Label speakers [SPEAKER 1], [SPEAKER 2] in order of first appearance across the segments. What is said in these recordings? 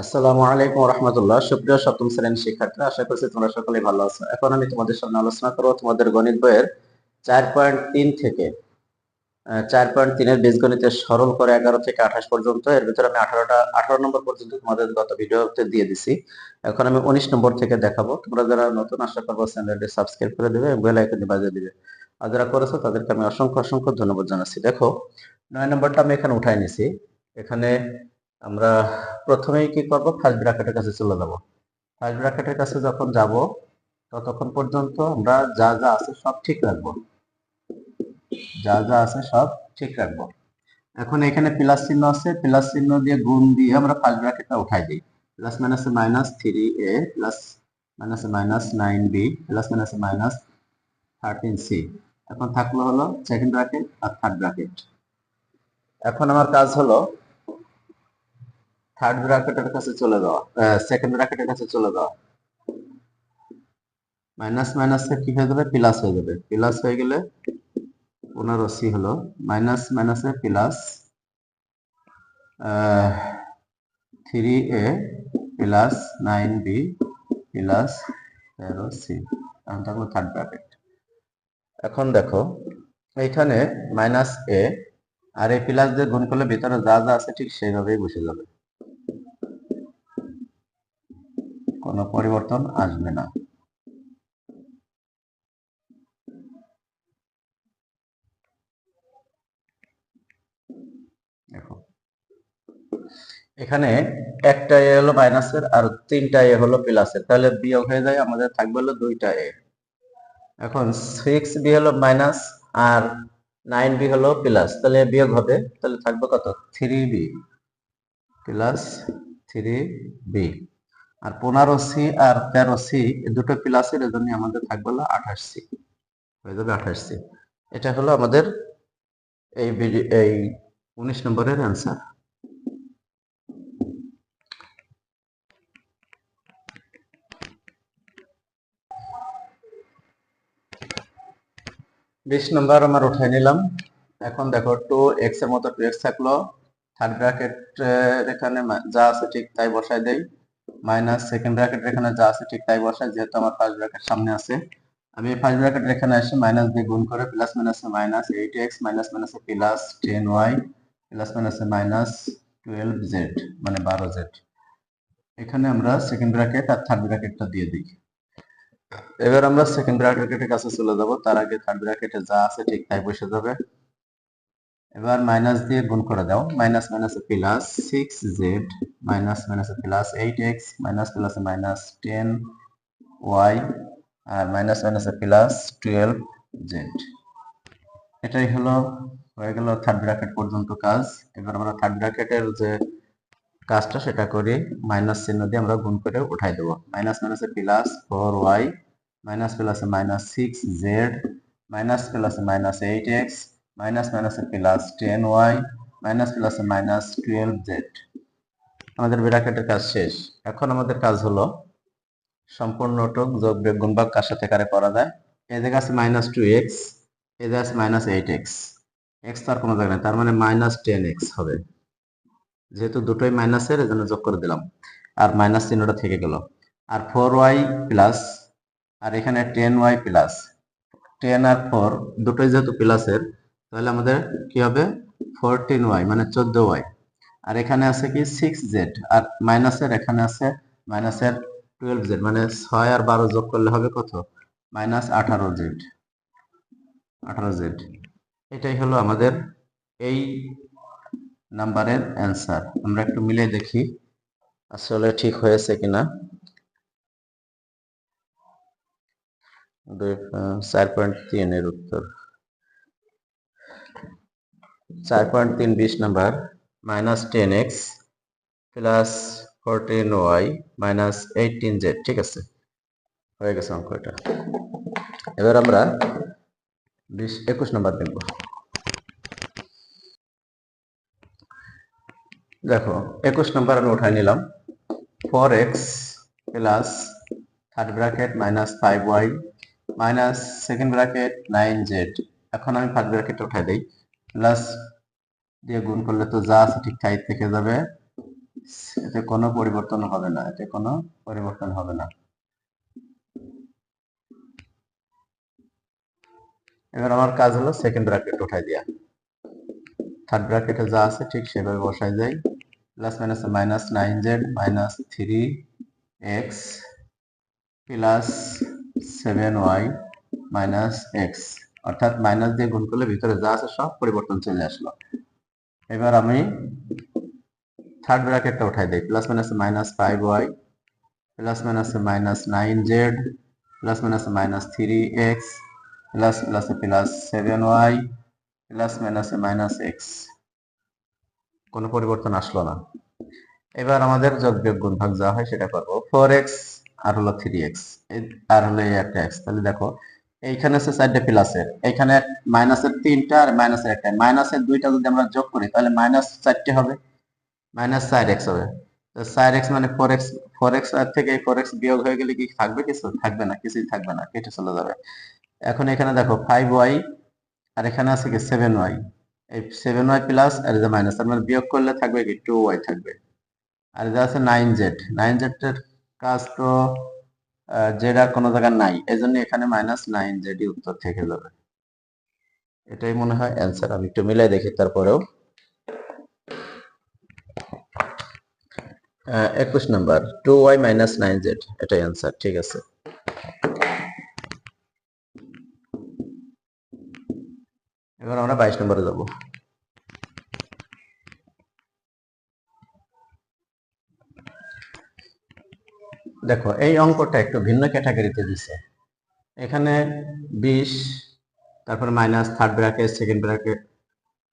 [SPEAKER 1] আসসালামু আলাইকুম রহমতুল্লাহ। সুপ্রিয় সপ্তম শ্রেণীর শিক্ষার্থীরা, আশা করছি তোমরা সকলেই ভালো আছো। এখন আমি তোমাদের সামনে আলোচনা করবো তোমাদের গণিত বইয়ের 4.3 থেকে 4.3-এর বীজগণিতের সরল করে 11 থেকে 28 পর্যন্ত। এর ভিতরে আমি 18 নম্বর পর্যন্ত তোমাদের গত ভিডিওতে দিয়ে দিছি। এখন আমি 19 নম্বর থেকে দেখাবো। তোমরা যারা নতুন, আশা করবো চ্যানেলটি সাবস্ক্রাইব করে দিবে এবং বেল আইকনটি বাজিয়ে দিবে। আর যারা করেছো তাদেরকে আমি অসংখ্য অসংখ্য ধন্যবাদ জানাচ্ছি। দেখো, 9 নম্বরটা আমি এখানে উঠাই নিছি। এখানে আমরা প্রথমেই কি করব, ফার্স্ট ব্র্যাকেটের কাছে চলে যাব। ফার্স্ট ব্র্যাকেটের কাছে যখন যাব ততক্ষণ পর্যন্ত আমরা যা যা আছে সব ঠিক রাখবো, যা যা আছে সব ঠিক রাখবো। এখন এখানে প্লাস চিহ্ন আছে, প্লাস চিহ্ন দিয়ে গুণ দিয়ে আমরা ফার্স্ট ব্র্যাকেটটা উঠাই দিই। প্লাস মাইনাসে মাইনাস 3a, প্লাস মাইনাসে মাইনাস 9b, প্লাস মাইনাসে মাইনাস 13c। এখন থাকলো হলো সেকেন্ড ব্র্যাকেট আর থার্ড ব্র্যাকেট। এখন আমার কাজ হলো থার্ড ব্র্যাকেটের কাছে চলে যাওয়া, সেকেন্ড ব্র্যাকেটের কাছে চলে যাওয়া। মাইনাস মাইনাসে কি হয়ে যাবে, প্লাস হয়ে যাবে। প্লাস হয়ে গেলে 15c হলো, মাইনাস মাইনাসে plus 3a plus 9b plus 13c। এখন থাকলো থার্ড ব্র্যাকেট। এখন দেখো, এইখানে মাইনাস এ আর এই প্লাস দিয়ে গুণ করলে ভিতরে যা যা আছে ঠিক সেইভাবেই বসে যাবে, কোনো পরিবর্তন আসবে না। দেখো, এখানে একটা এ হলো মাইনাসের আর তিনটা এ হলো প্লাসের, তাহলে বিয়োগ হয়ে যায়, আমাদের থাকবে হলো দুইটা এ। এখন 6b হলো মাইনাস আর 9b হলো প্লাস, তাহলে বিয়োগ হবে, তাহলে থাকবে কত, 3b প্লাস 3b। আর 15c আর 13c দুটো প্লাসের, এজন্য আমাদের থাকবে হলো 28c, হয়ে যাবে 28c। এটা হলো আমাদের এই 19 নম্বরের অ্যান্সার। 20 নম্বর আমার উঠাই নিলাম। এখন দেখো, 2x এর মতো 2x থাকলো, থার্ড ব্র্যাকেট এখানে যা আছে ঠিক তাই বসাই দেই, মাইনাস সেকেন্ড ব্র্যাকেট এখানে যা আছে ঠিক তাই বসাই, যেহেতু আমার ফার্স্ট ব্র্যাকেট সামনে আছে। আমি ফার্স্ট ব্র্যাকেট এখানে এসে মাইনাস দিয়ে গুণ করে প্লাস মাইনাসে মাইনাস 8x, মাইনাস মাইনাসে প্লাস 10y, প্লাস মাইনাসে মাইনাস 12z, মানে 12z। এখানে আমরা সেকেন্ড ব্র্যাকেট আর থার্ড ব্র্যাকেটটা দিয়ে দিই। এবার আমরা সেকেন্ড ব্র্যাকেটের কাছে চলে যাব, তার আগে থার্ড ব্র্যাকেটে যা আছে ঠিক তাই বসে যাবে। এবার মাইনাস দিয়ে গুণ করে দাও, মাইনাস মাইনাসে প্লাস 6z, মাইনাস মাইনাসে প্লাস 8x, মাইনাস প্লাসে মাইনাস 10y, আর মাইনাস মাইনাসে প্লাস 12z। এটাই হলো, হয়ে গেল থার্ড ব্র্যাকেট পর্যন্ত কাজ। এবার আমরা থার্ড ব্র্যাকেটের যে কাজটা সেটা করি, মাইনাস চিহ্ন দিয়ে আমরা গুণ করে উঠাই দেবো। মাইনাস মাইনাসে প্লাস 4y, মাইনাস প্লাসে মাইনাস 6z, মাইনাস প্লাসে মাইনাস 8x, মাইনাস মাইনাসে প্লাস 10y, মাইনাস প্লাসে মাইনাস 12z। আমাদের ব্র্যাকেটের কাজ শেষ। এখন আমাদের কাজ হলো সম্পূর্ণটুক যোগ বিয়োগ গুণ ভাগ কার সাথে কারে করা যায়। এই জায়গায় আছে মাইনাস 2x, এই জায়গায় আছে মাইনাস 8x, এক্স তো আর কোনো জায়গায় নেই, তার মানে মাইনাস 10x হবে। যেহেতু দুটোই মাইনাসের, এজন্য যোগ করে দিলাম, আর মাইনাস চিহ্নটা থেকে গেল। আর 4y প্লাস, আর এখানে 10y প্লাস, 10 আর 4 দুটোই যেহেতু প্লাসের, তাহলে আমাদের কি হবে, 14y মানে 14y। আর এখানে আছে কি 6z, আর মাইনাসের এখানে আছে মাইনাসের 12z, মানে 6 আর 12 যোগ করলে হবে কত, মাইনাস 18z। 18z, এটাই হলো আমাদের এই নাম্বারের অ্যান্সার। আমরা একটু মিলে দেখি আসলে ঠিক হয়েছে কিনা। 4.3 এর উত্তর। 4.3 20 number, minus 10x plus 14y minus 18z। ঠিক আছে, হয়ে গেছে অঙ্ক এটা। এবার আমরা 21 নাম্বার দেখব। দেখো, 21 নাম্বার আমি উঠাই নিলাম। 4x plus third bracket minus 5y minus second bracket 9z। এখন আমি ফার্স্ট ব্র্যাকেট উঠাই দেই, প্লাস দিয়ে গুণ করলে তো যা আছে ঠিক তাই থেকে যাবে, এতে কোনো পরিবর্তন হবে না, এতে কোনো পরিবর্তন হবে না। এবার আমার কাজ হলো সেকেন্ড ব্র্যাকেট উঠাই দিয়া, থার্ড ব্র্যাকেটে যা আছে ঠিক সেভাবে বসাই যাই। Plus minus minus 9z minus 3x plus 7y minus x, অর্থাৎ মাইনাস দিয়ে গুণ করলে ভিতরে যা আছে সব পরিবর্তন চলে আসলো। এবার আমি থার্ড ব্র্যাকেটটা উঠাই দেই, plus minus minus 5y plus minus minus 9z plus minus minus 3x plus plus plus 7y plus minus minus x, কোনো পরিবর্তন আসলো না। এবার আমাদের যোগ বিয়োগ গুণ ভাগ যা হয় সেটা করবো। 4x আর হলো 3x আর হলো এই একটা x, তাহলে দেখো এইখানে আছে 4টে প্লাসের, এইখানে মাইনাসের 3টা আর মাইনাসের একটা, মাইনাসের 2টা যদি আমরা যোগ করি তাহলে মাইনাস 4টে হবে, মাইনাস 4x হবে। তো 4x মানে 4x, 4x থেকে এই 4x বিয়োগ হয়ে গেলে কি থাকবে? কিছু থাকবে না, কিছুই থাকবে না, কেটে চলে যাবে। এখন এখানে দেখো 5y আর এখানে আছে কি 7y, এই 7y প্লাস আর এই যে মাইনাস, তার মানে বিয়োগ করলে থাকবে কি 2y থাকবে। আর যা আছে 9z, 9z এর কাজ তো জেড আর কোনো জায়গায় নাই, এজন্য এখানে মাইনাস 9z উত্তর থেকে যাবে। এটাই মনে হয় অ্যান্সার, আমি একটু মিলাই দেখি তারপরেও। 21 নাম্বার 2y মাইনাস 9z, এটাই অ্যান্সার, ঠিক আছে। এবার আমরা 22 নম্বরে যাব। দেখো এই অঙ্কটা একটু ভিন্ন ক্যাটাগরিতে দিছে, এখানে 20 তারপর minus third bracket second bracket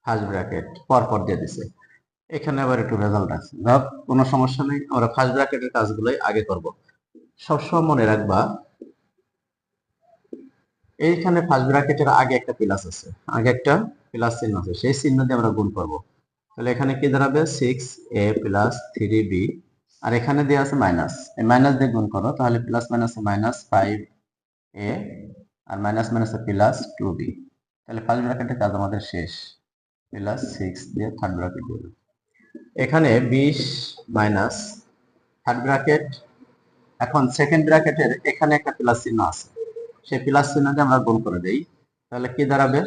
[SPEAKER 1] first bracket পরপর দিয়ে দিছে। এখানে আবার একটু রেজাল্ট আছে, ধর কোনো সমস্যা নেই, আমরা ফার্স্ট ব্র্যাকেটের কাজগুলোই আগে করব। সবসময় মনে রাখবা এইখানে ফার্স্ট ব্র্যাকেটের আগে একটা প্লাস আছে, আগে একটা প্লাস চিহ্ন আছে, সেই চিহ্ন দিয়ে আমরা গুণ করব। তাহলে এখানে কি দাঁড়াবে 6a প্লাস 3b, আর এখানে দেওয়া আছে মাইনাস, এই মাইনাস দিয়ে গুণ করো, তাহলে প্লাস মাইনাস মাইনাস 5a আর মাইনাস মাইনাস প্লাস 2b। তাহলে ফার্স্ট ব্র্যাকেটের কাজ আমাদের শেষ, প্লাস 6 দিয়ে থার্ড ব্র্যাকেট দিলাম। এখানে 20 মাইনাস থার্ড ব্র্যাকেট, এখন সেকেন্ড ব্র্যাকেটের এখানে একটা প্লাস চিহ্ন আছে, সেই প্লাস চিহ্ন দিয়ে আমরা গুণ করে দেই, তাহলে কি দাঁড়াবে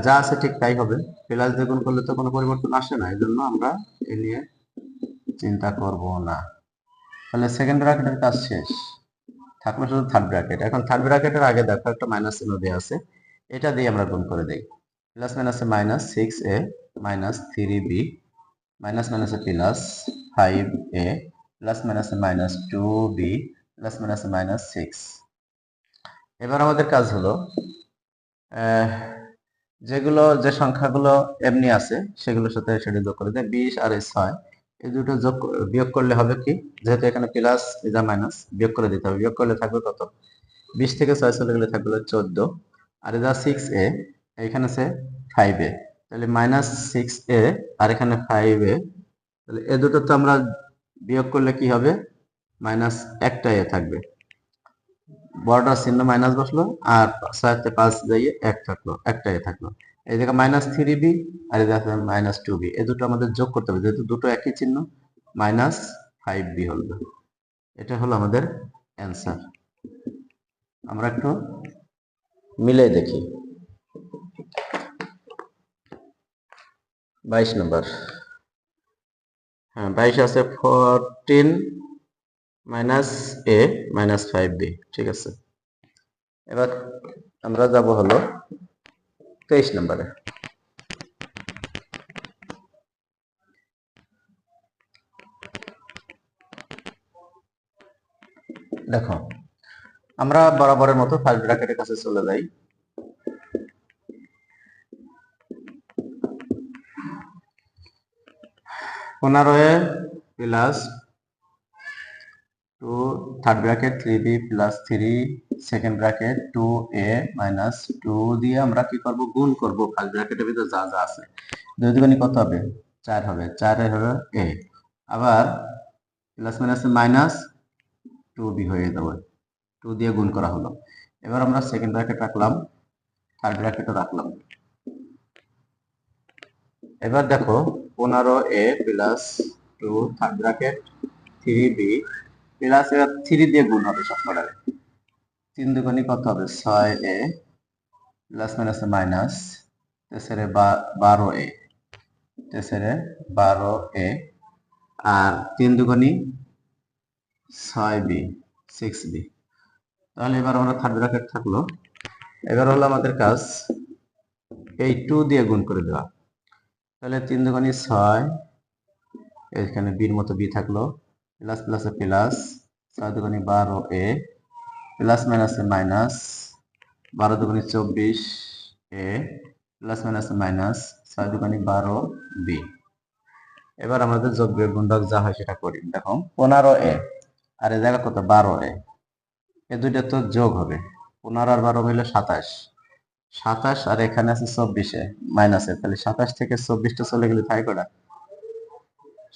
[SPEAKER 1] যা আছে ঠিক তাই হবে। প্লাস দিয়ে গুণ করলে তো কোনো পরিবর্তন আসে না, এই জন্য আমরা এ নিয়ে চিন্তা করব না। তাহলে সেকেন্ড ব্র্যাকেটের কাজ শেষ, থাকলো শুধু থার্ড ব্র্যাকেট। এখন থার্ড ব্র্যাকেটের আগে দেখো একটা মাইনাস চিহ্ন দেওয়া আছে, এটা দিয়ে আমরা গুণ করে দেই। প্লাস মাইনাসে minus 6a minus 3b minus মাইনাসে প্লাস 5a প্লাস মাইনাসে মাইনাস 2b প্লাস মাইনাসে মাইনাস 6। এবার আমাদের কাজ হলো যেগুলো যে সংখ্যাগুলো এমনি আছে সেগুলোর সাথে সেটা যোগ করে দেয়। 20 আর 6 এই দুটো যোগ বিয়োগ করলে হবে কি, যেহেতু এখানে প্লাস যা মাইনাস বিয়োগ করে দিতে হবে, বিয়োগ করলে থাকবে কত, 20 থেকে 6 চলে গেলে থাকবে 14, আর যা 6a এখানে আছে 5a, তাহলে মাইনাস 6a আর এখানে 5a, তাহলে এ দুটো তো আমরা বিয়োগ করলে কি হবে, মাইনাস একটা এ থাকবে, বড়টার চিহ্ন মাইনাস বসলো আর 6 5 যাইয়ে 1 থাকলো, একটা এ থাকলো। এই জায়গায় মাইনাস 3b আর এই জায়গায় মাইনাস 2b, এই দুটো আমাদের যোগ করতে হবে, যেহেতু দুটো একই চিহ্ন, মাইনাস 5b হলো। এটা হলো আমাদের অ্যান্সার। আমরা একটু মিলে দেখি। 22 নম্বর, হ্যাঁ 22 আছে 14 মাইনাস a মাইনাস 5b, ঠিক আছে। এবার আমরা যাব হলো 23 নম্বরে। দেখো আমরা বরাবরের মতো ফার্স্ট ব্র্যাকেটের কাছে চলে যাই। পনেরো A plus 2 third bracket 3b plus 3 second bracket 2a minus 2 দিয়ে আমরা কি করব, গুণ করব। ফার্স্ট ব্র্যাকেটের ভিতরে যা যা আছে 2 দুগুণে কত হবে, 4 হবে, 4 এর হবে a, আবার প্লাস মাইনাস মাইনাস 2b হয়ে যাবে, 2 দিয়ে গুণ করা হলো। এবার আমরা সেকেন্ড ব্র্যাকেট রাখলাম, থার্ড ব্র্যাকেটও রাখলাম। এবার দেখো 15a plus 2 third bracket 3b plus, এবার 3 দিয়ে গুণ হবে সব কটারে। 3 দুগুণে কত হবে 6a প্লাস মাইনাস মাইনাস তেসরে 12a, তেসরে 12a, আর 3 দুগুণে 6b 6b। তাহলে এবার আমরা থার্ড ব্র্যাকেট থাকলো। এবার হলো আমাদের কাজ এই 2 দিয়ে গুণ করে দেওয়া। তাহলে 3 দুগুণে 6, এখানে বির মতো বি থাকলো, প্লাস প্লাসে প্লাস 6 দুগুণে 12a প্লাস মাইনাসে মাইনাস 12 দুগুণে 24a প্লাস মাইনাসে মাইনাস 6 দুগুণে 12b। এবার আমাদের যোগ বিয়োগ গুণক যা হয় সেটা করি। দেখো 15a আর এই জায়গা কত 12a, এই দুইটা তো যোগ হবে। 15 আর 12 মিলে 27, 27 আর এখানে আছে 24 মাইনাসে, তাহলে 27 থেকে 24টা চলে গেলে থাকে কটা,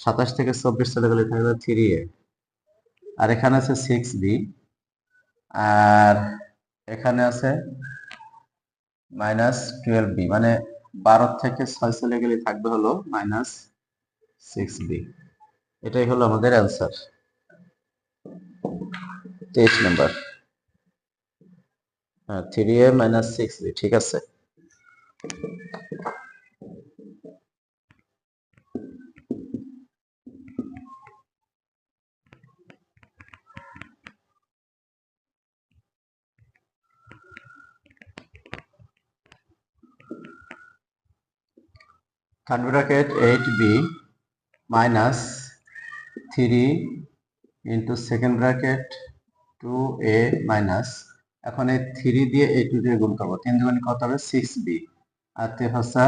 [SPEAKER 1] 27 থেকে 24 চলে গেলে থাকবে 3a, আর এখানে আছে 6b, আর এখানে আছে মাইনাস 12b, মানে 12 থেকে 6 চলে গেলে থাকবে হলো মাইনাস 6b। এটাই হলো আমাদের অ্যান্সার 23 নম্বর। 3a মাইনাস 6b, ঠিক আছে। Third bracket 8b minus 3 into second bracket 2a minus, এখন এই 3 দিয়ে এই 2 দিয়ে গুণ করবো, 3 দুগুণে কত হবে 6b, আর 3 হচ্ছে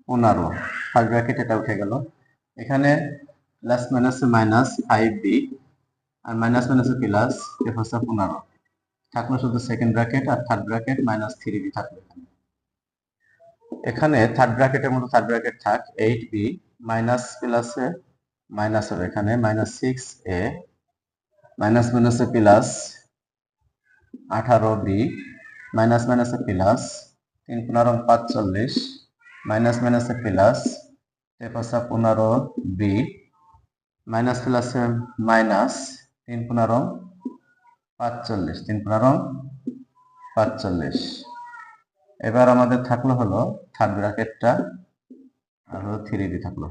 [SPEAKER 1] 15, থার্ড ব্র্যাকেট এটা উঠে গেল। এখানে প্লাস মাইনাস মাইনাস 5b আর মাইনাস মাইনাস প্লাস 3 হচ্ছে 15, থাকলো শুধু সেকেন্ড ব্র্যাকেট আর থার্ড ব্র্যাকেট মাইনাস 3b থাকলো। এখানে থার্ড ব্র্যাকেটের মতো থার্ড ব্র্যাকেট থাক 8b মাইনাস প্লাসে মাইনাস হবে, এখানে মাইনাস 6a মাইনাস মাইনাসে প্লাস 18b মাইনাস মাইনাসে প্লাস 3 15 45 মাইনাস মাইনাসে প্লাস 15b মাইনাস প্লাসে মাইনাস 3 15 45 3 15 45। এবার আমাদের থাকলো হলো থার্ড ব্র্যাকেটটা আর হলো 3b থাকলো।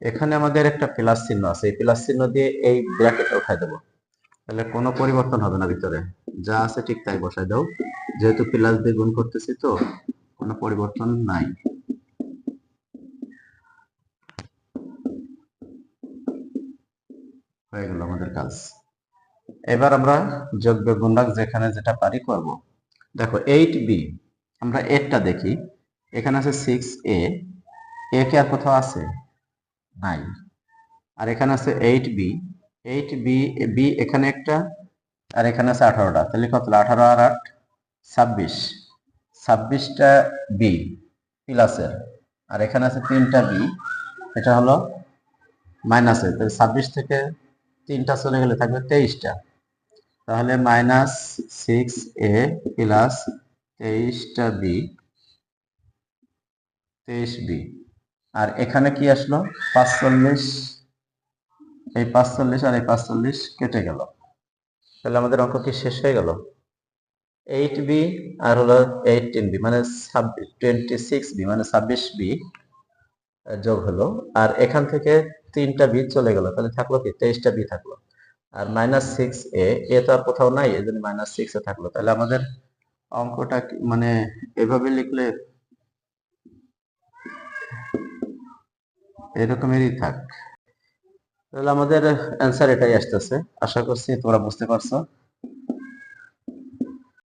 [SPEAKER 1] এখানে আমাদের একটা প্লাস চিহ্ন আছে, এই প্লাস চিহ্ন দিয়ে এই ব্র্যাকেটটা উঠাই দেবো, তাহলে কোনো পরিবর্তন হবে না, ভিতরে যা আছে ঠিক তাই বসাই দাও, যেহেতু প্লাস দিয়ে গুণ করতেছি তো কোনো পরিবর্তন নাই। হয়ে গেল আমাদের কাজ। এবার আমরা যোগ বিয়োগ গুণক যেখানে যেটা পারি করব। দেখো 8b, আমরা এরটা দেখি, এখানে আছে 6a, এ কে আর কোথাও আছে নাই, আর এখানে আছে 8b, 8b b এখানে একটা, আর এখানে আছে 18টা, তাহলে কত 18 আর 8 26, 26টা বি প্লাসের, আর এখানে আছে 3টা বি, এটা হলো মাইনাসের, তাহলে 26 থেকে 3টা চলে গেলে থাকবে 23টা, তাহলে মাইনাস 6a প্লাস 23টা বি 23b, আর এখানে কি আসলো 45, এই 45 আর এই 45 কেটে গেল, তাহলে আমাদের অঙ্ক কি শেষ হয়ে গেল। 8b আর হলো 18b মানে 26b মানে 26b যোগ হলো, আর এখান থেকে 3টা বি চলে গেল, তাহলে থাকলো কি 23টা বি থাকলো, আর মাইনাস 6a, এ তো আর কোথাও নাই, এই জন্য মাইনাস 6 এ থাকলো। তাহলে আমাদের অঙ্কটা মানে এভাবে লিখলে এরকমেরই থাক। তাহলে আমাদের অ্যান্সার এটাই আসতেছে। আশা করছি তোমরা বুঝতে পারছো।